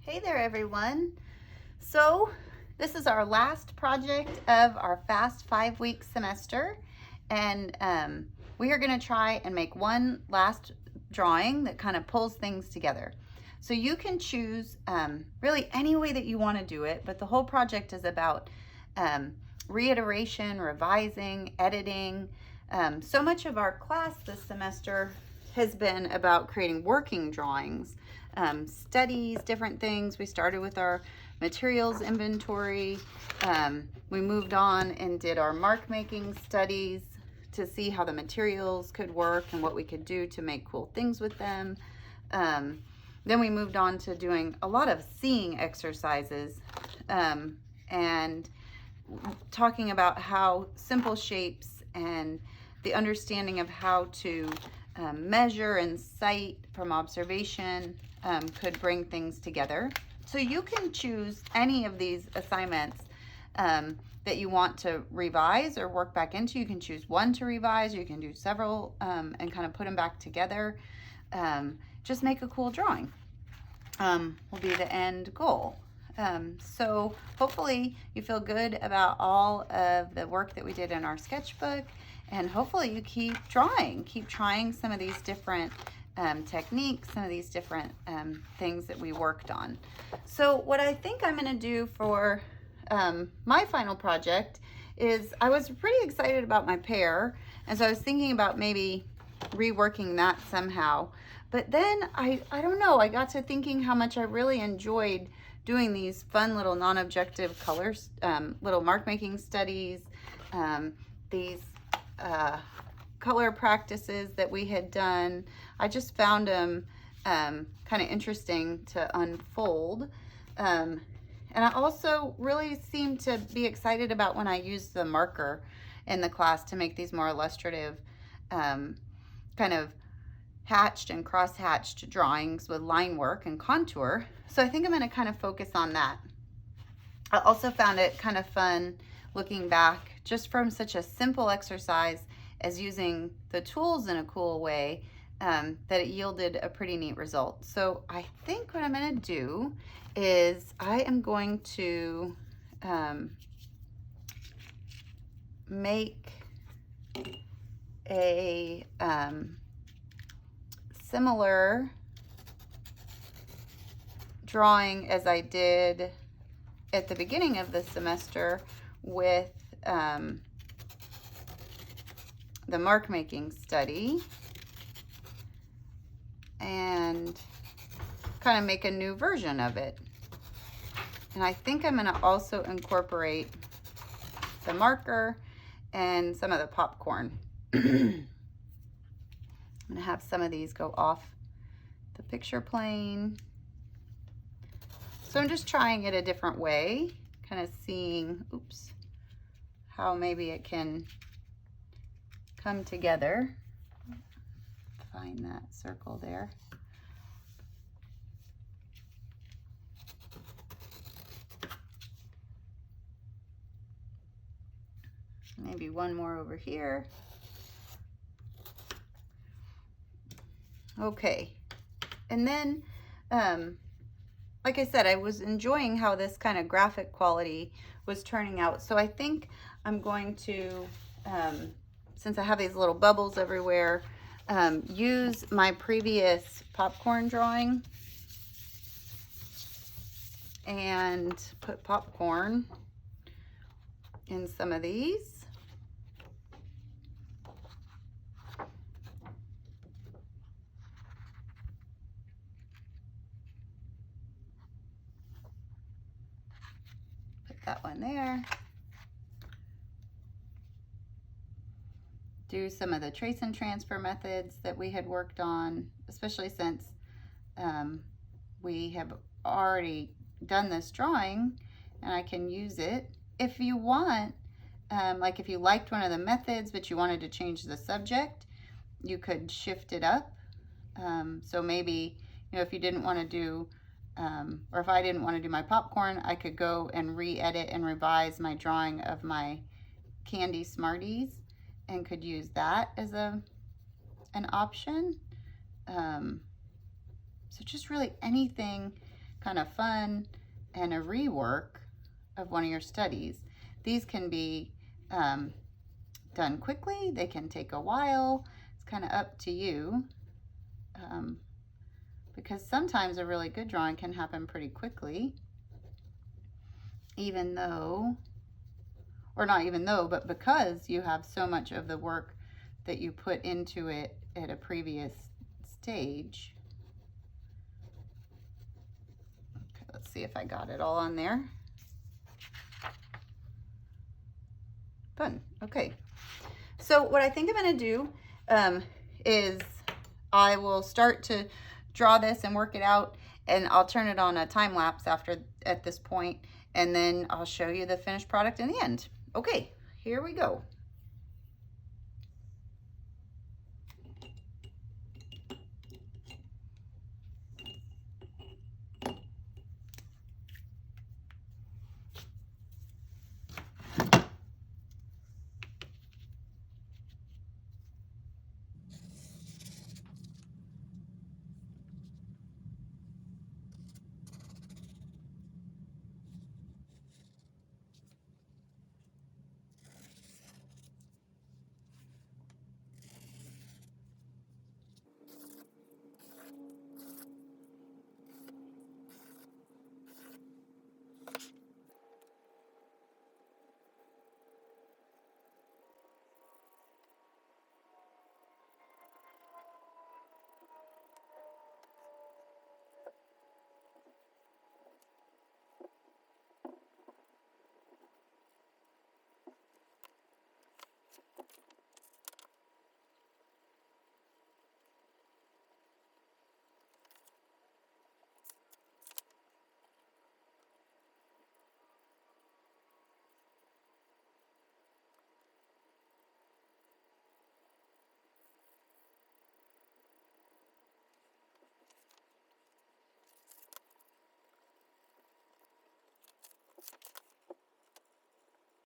Hey there everyone. So this is our last project of our fast 5-week semester, and we are going to try and make one last drawing that kind of pulls things together. So you can choose really any way that you want to do it, but the whole project is about reiteration, revising, editing. So much of our class this semester has been about creating working drawings, studies, different things. We started with our materials inventory. We moved on and did our mark making studies to see how the materials could work and what we could do to make cool things with them. Then we moved on to doing a lot of seeing exercises and talking about how simple shapes and the understanding of how to measure and cite from observation could bring things together. So you can choose any of these assignments that you want to revise or work back into. You can choose one to revise, or you can do several and kind of put them back together. Just make a cool drawing will be the end goal. So hopefully you feel good about all of the work that we did in our sketchbook, and hopefully you keep trying some of these different techniques, some of these different things that we worked on. So what I think I'm going to do for my final project is, I was pretty excited about my pear, and so I was thinking about maybe reworking that somehow. But then I don't know, I got to thinking how much I really enjoyed doing these fun little non-objective colors, little mark making studies, these color practices that we had done. I just found them kind of interesting to unfold. And I also really seemed to be excited about when I used the marker in the class to make these more illustrative kind of hatched and cross-hatched drawings with line work and contour. So I think I'm going to kind of focus on that. I also found it kind of fun looking back just from such a simple exercise as using the tools in a cool way, that it yielded a pretty neat result. So I think what I'm going to do is I am going to make a similar drawing as I did at the beginning of the semester with the mark making study, and kind of make a new version of it. And I think I'm going to also incorporate the marker and some of the popcorn. I'm going to have some of these go off the picture plane. So I'm just trying it a different way, kind of seeing, how maybe it can come together. Find that circle there. Maybe one more over here. Okay, and then like I said, I was enjoying how this kind of graphic quality was turning out. So I think I'm going to, since I have these little bubbles everywhere, use my previous popcorn drawing and put popcorn in some of these. That one there. Do some of the trace and transfer methods that we had worked on, especially since we have already done this drawing, and I can use it. If you want, like if you liked one of the methods but you wanted to change the subject, you could shift it up. So maybe, if you didn't want to do or if I didn't want to do my popcorn, I could go and re-edit and revise my drawing of my candy Smarties, and could use that as an option. So just really anything kind of fun and a rework of one of your studies. These can be done quickly. They can take a while. It's kind of up to you, because sometimes a really good drawing can happen pretty quickly, even though, or not even though, but because you have so much of the work that you put into it at a previous stage. Okay, let's see if I got it all on there. Fun. Okay. So what I think I'm going to do is I will start to draw this and work it out, and I'll turn it on a time lapse at this point, and then I'll show you the finished product in the end. Okay, here we go.